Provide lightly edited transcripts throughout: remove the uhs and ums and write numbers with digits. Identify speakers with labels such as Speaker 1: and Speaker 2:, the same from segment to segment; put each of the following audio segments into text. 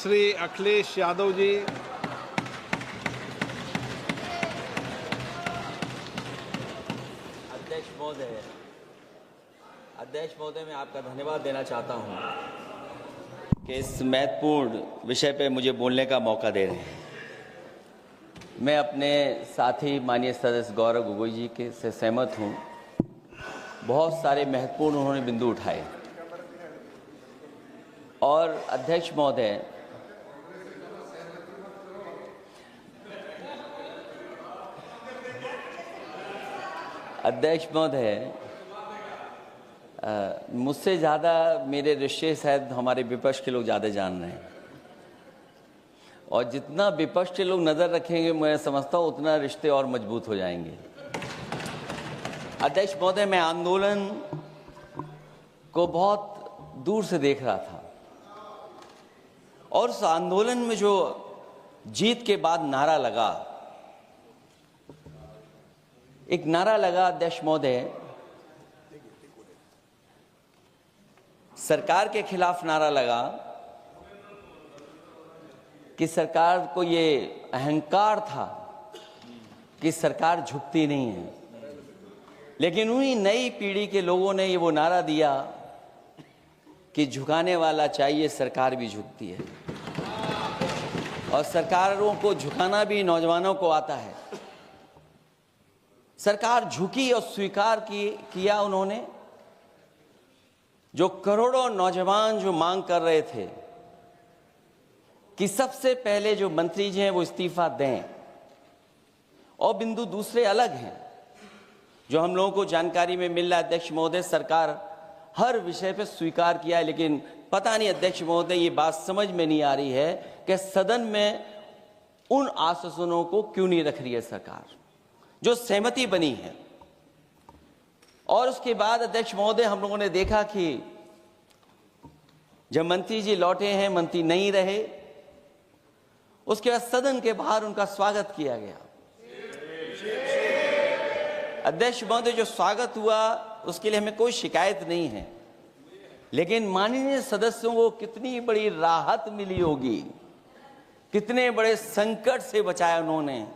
Speaker 1: श्री अखिलेश यादव जी।
Speaker 2: अध्यक्ष महोदय, मैं आपका धन्यवाद देना चाहता हूं कि इस महत्वपूर्ण विषय पे मुझे बोलने का मौका दे रहे हैं। मैं अपने साथी माननीय सदस्य गौरव गोगोई जी के से सहमत हूं। बहुत सारे महत्वपूर्ण उन्होंने बिंदु उठाए और अध्यक्ष महोदय, मुझसे ज़्यादा मेरे रिश्ते शायद हमारे विपक्ष के लोग ज़्यादा जान रहे हैं और जितना विपक्ष के लोग नज़र रखेंगे मैं समझता हूँ उतना रिश्ते और मजबूत हो जाएंगे। अध्यक्ष महोदय, मैं आंदोलन को बहुत दूर से देख रहा था और उस आंदोलन में जो जीत के बाद नारा लगा, एक नारा लगा अध्यक्ष महोदय, सरकार के खिलाफ नारा लगा कि सरकार को ये अहंकार था कि सरकार झुकती नहीं है, लेकिन उन्हीं नई पीढ़ी के लोगों ने ये वो नारा दिया कि झुकाने वाला चाहिए, सरकार भी झुकती है और सरकारों को झुकाना भी नौजवानों को आता है। सरकार झुकी और स्वीकार किया उन्होंने। जो करोड़ों नौजवान जो मांग कर रहे थे कि सबसे पहले जो मंत्री जी हैं वो इस्तीफा दें, और बिंदु दूसरे अलग हैं जो हम लोगों को जानकारी में मिल रहा है। अध्यक्ष महोदय, सरकार हर विषय पे स्वीकार किया है, लेकिन पता नहीं अध्यक्ष महोदय ये बात समझ में नहीं आ रही है कि सदन में उन आश्वासनों को क्यों नहीं रख रही है सरकार, जो सहमति बनी है। और उसके बाद अध्यक्ष महोदय, हम लोगों ने देखा कि जब मंत्री जी लौटे हैं, मंत्री नहीं रहे, उसके बाद सदन के बाहर उनका स्वागत किया गया। अध्यक्ष महोदय, जो स्वागत हुआ उसके लिए हमें कोई शिकायत नहीं है, लेकिन माननीय सदस्यों को कितनी बड़ी राहत मिली होगी, कितने बड़े संकट से बचाया उन्होंने।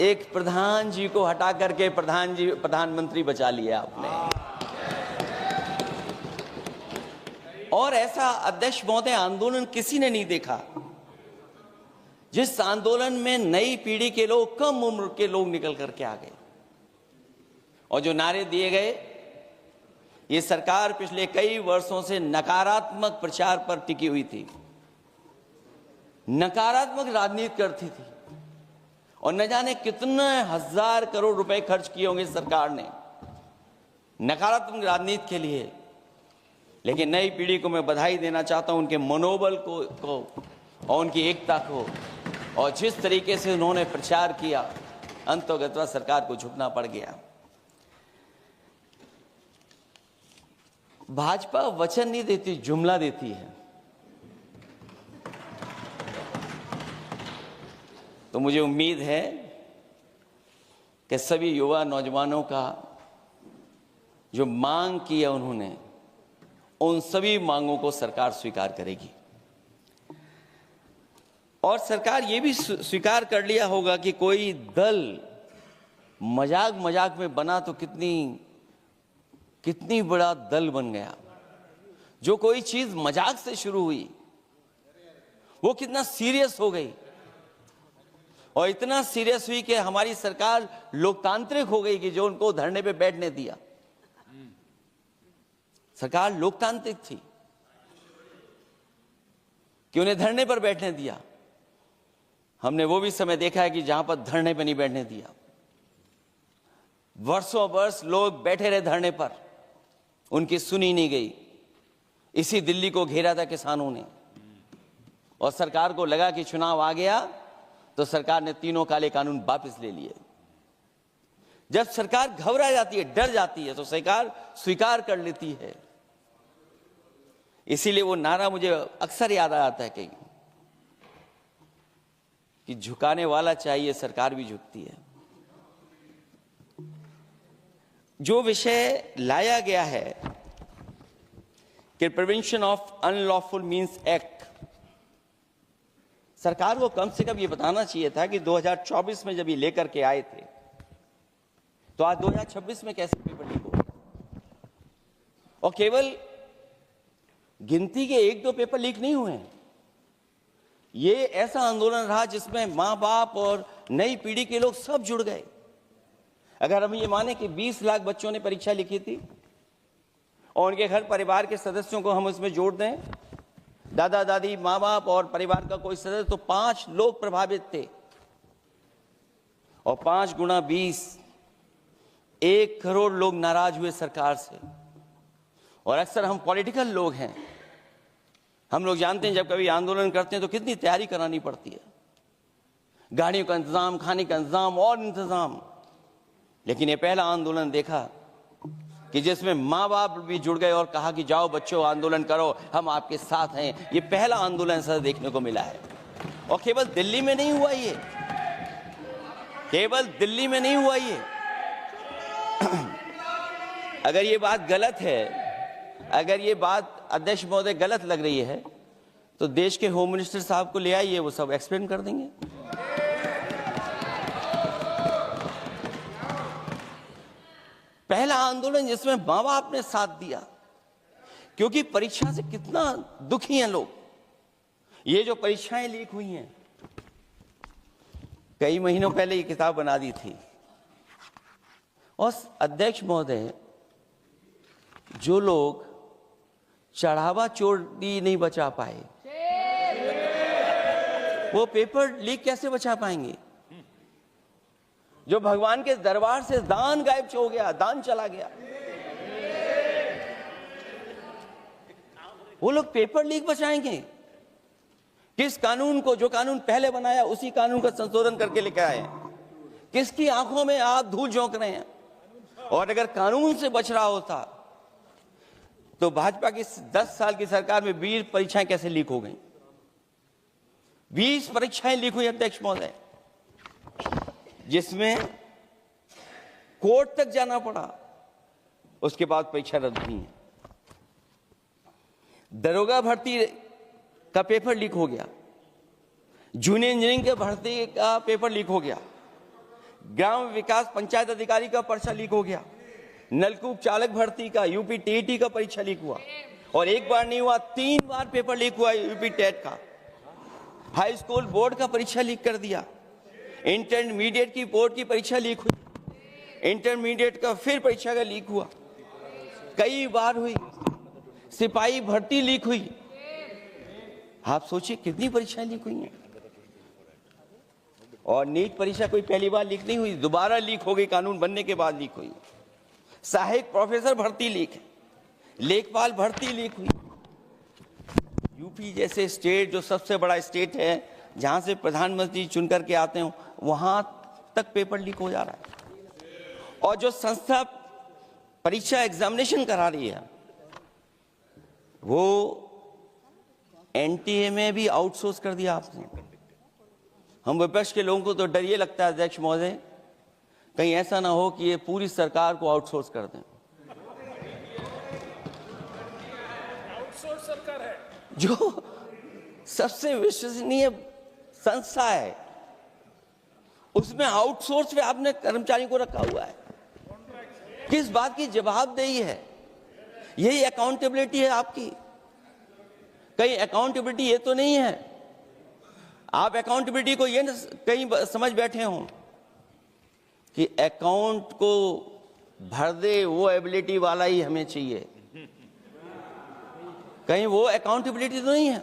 Speaker 2: एक प्रधान जी को हटा करके प्रधानमंत्री बचा लिया आपने। और ऐसा अध्यक्ष महोदय आंदोलन किसी ने नहीं देखा, जिस आंदोलन में नई पीढ़ी के लोग, कम उम्र के लोग निकल करके आ गए और जो नारे दिए गए। ये सरकार पिछले कई वर्षों से नकारात्मक प्रचार पर टिकी हुई थी, नकारात्मक राजनीति करती थी और न जाने कितने हजार करोड़ रुपए खर्च किए होंगे सरकार ने नकारात्मक राजनीति के लिए। लेकिन नई पीढ़ी को मैं बधाई देना चाहता हूं, उनके मनोबल को और उनकी एकता को, और जिस तरीके से उन्होंने प्रचार किया, अंततः सरकार को झुकना पड़ गया। भाजपा वचन नहीं देती, जुमला देती है। तो मुझे उम्मीद है कि सभी युवा नौजवानों का जो मांग की है उन्होंने, उन सभी मांगों को सरकार स्वीकार करेगी। और सरकार ये भी स्वीकार कर लिया होगा कि कोई दल मजाक में बना तो कितनी बड़ा दल बन गया। जो कोई चीज मजाक से शुरू हुई वो कितना सीरियस हो गई, और इतना सीरियस हुई कि हमारी सरकार लोकतांत्रिक हो गई कि जो उनको धरने पे बैठने दिया। सरकार लोकतांत्रिक थी कि उन्हें धरने पर बैठने दिया। हमने वो भी समय देखा है कि जहां पर धरने पर नहीं बैठने दिया, वर्षों वर्ष लोग बैठे रहे धरने पर, उनकी सुनी नहीं गई। इसी दिल्ली को घेरा था किसानों ने, और सरकार को लगा कि चुनाव आ गया तो सरकार ने तीनों काले कानून वापस ले लिए। जब सरकार घबरा जाती है, डर जाती है, तो सरकार स्वीकार कर लेती है। इसीलिए वो नारा मुझे अक्सर याद आता है कि झुकाने वाला चाहिए, सरकार भी झुकती है। जो विषय लाया गया है कि prevention of unlawful means act, सरकार को कम से कम ये बताना चाहिए था कि 2024 में जब ये लेकर के आए थे तो आज 2026 में कैसे पेपर लीक हो गया। और केवल गिनती के 1-2 पेपर लीक नहीं हुए हैं, ये ऐसा आंदोलन रहा जिसमें मां बाप और नई पीढ़ी के लोग सब जुड़ गए। अगर हम ये माने कि 20 लाख बच्चों ने परीक्षा लिखी थी और उनके घर परिवार के सदस्यों को हम उसमें जोड़ दें, दादा दादी, माँ बाप और परिवार का कोई सदस्य, तो 5 लोग प्रभावित थे। और 5 गुणा 20, 1 करोड़ लोग नाराज हुए सरकार से। और अक्सर हम पॉलिटिकल लोग हैं, हम लोग जानते हैं जब कभी आंदोलन करते हैं तो कितनी तैयारी करानी पड़ती है, गाड़ियों का इंतजाम, खाने का इंतजाम और इंतजाम। लेकिन ये पहला आंदोलन देखा कि जिसमें माँ बाप भी जुड़ गए और कहा कि जाओ बच्चों आंदोलन करो, हम आपके साथ हैं। ये पहला आंदोलन ऐसा देखने को मिला है। और केवल दिल्ली में नहीं हुआ ये, केवल दिल्ली में नहीं हुआ ये। अगर ये बात गलत है, अगर ये बात अध्यक्ष महोदय गलत लग रही है तो देश के होम मिनिस्टर साहब को ले आइए, वो सब एक्सप्लेन कर देंगे। पहला आंदोलन जिसमें मां बाप ने साथ दिया, क्योंकि परीक्षा से कितना दुखी हैं लोग। ये जो परीक्षाएं लीक हुई हैं, कई महीनों पहले ये किताब बना दी थी। और अध्यक्ष महोदय, जो लोग चढ़ावा चोरी नहीं बचा पाए, वो पेपर लीक कैसे बचा पाएंगे? जो भगवान के दरबार से दान गायब हो गया, दान चला गया, वो लोग पेपर लीक बचाएंगे? किस कानून को, जो कानून पहले बनाया उसी कानून का संशोधन करके लेकर आए? किसकी आंखों में आप धूल झोंक रहे हैं? और अगर कानून से बच रहा होता तो भाजपा की 10 साल की सरकार में 20 परीक्षाएं कैसे लीक हो गई? 20 परीक्षाएं लीक हुई अध्यक्ष महोदय, जिसमें कोर्ट तक जाना पड़ा, उसके बाद परीक्षा रद्द हुई है। दरोगा भर्ती का पेपर लीक हो गया, जूनियर इंजीनियरिंग के भर्ती का पेपर लीक हो गया, ग्राम विकास पंचायत अधिकारी का पर्चा लीक हो गया, नलकूप चालक भर्ती का, यूपी टीईटी का परीक्षा लीक हुआ। और एक बार नहीं हुआ, 3 बार पेपर लीक हुआ यूपी टेट का। हाई स्कूल बोर्ड का परीक्षा लीक कर दिया, इंटरमीडिएट की बोर्ड की परीक्षा लीक हुई, इंटरमीडिएट का फिर परीक्षा का लीक हुआ, कई बार हुई। सिपाही भर्ती लीक हुई। आप सोचिए कितनी परीक्षाएं लीक हुई हैं। और नीट परीक्षा कोई पहली बार लीक नहीं हुई, दोबारा लीक हो गई, कानून बनने के बाद लीक हुई। सहायक प्रोफेसर भर्ती लीक है, लेखपाल भर्ती लीक हुई। यूपी जैसे स्टेट, जो सबसे बड़ा स्टेट है, जहां से प्रधानमंत्री चुन करके आते हैं, वहां तक पेपर लीक हो जा रहा है। और जो संस्था परीक्षा एग्जामिनेशन करा रही है, वो एनटीए में भी आउटसोर्स कर दिया आपने। हम विपक्ष के लोगों को तो डर ये लगता है अध्यक्ष महोदय, कहीं ऐसा ना हो कि ये पूरी सरकार को आउटसोर्स कर दें।
Speaker 1: आउटसोर्स सरकार है,
Speaker 2: जो सबसे विश्वसनीय संस्था है, उसमें आउटसोर्स पे आपने कर्मचारी को रखा हुआ है। किस बात की जवाबदेही है? यही अकाउंटेबिलिटी है आपकी? कहीं अकाउंटेबिलिटी ये तो नहीं है, आप अकाउंटेबिलिटी को ये न कहीं समझ बैठे हो कि अकाउंट को भर दे वो एबिलिटी वाला ही हमें चाहिए? कहीं वो अकाउंटेबिलिटी तो नहीं है।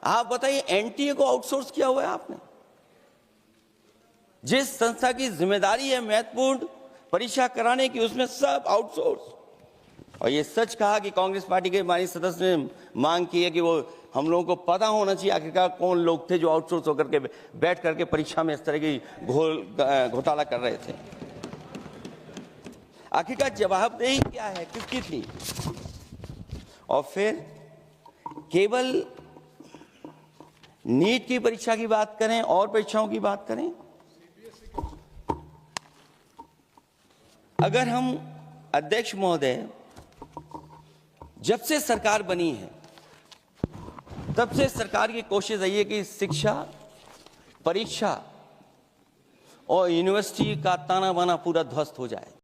Speaker 2: आप बताइए, एनटीए को आउटसोर्स किया हुआ है आपने। जिस संस्था की जिम्मेदारी है महत्वपूर्ण परीक्षा कराने की, उसमें सब आउटसोर्स। और ये सच कहा कि कांग्रेस पार्टी के हमारे सदस्य ने मांग की है कि वो हम लोगों को पता होना चाहिए आखिरकार कौन लोग थे जो आउटसोर्स होकर के बैठ करके परीक्षा में इस तरह की घोटाला कर रहे थे। आखिरकार जवाबदेही क्या है, किसकी थी? और फिर केवल नीट की परीक्षा की बात करें और परीक्षाओं की बात करें, अगर हम अध्यक्ष महोदय, जब से सरकार बनी है तब से सरकार की कोशिश रही है कि शिक्षा, परीक्षा और यूनिवर्सिटी का ताना बाना पूरा ध्वस्त हो जाए।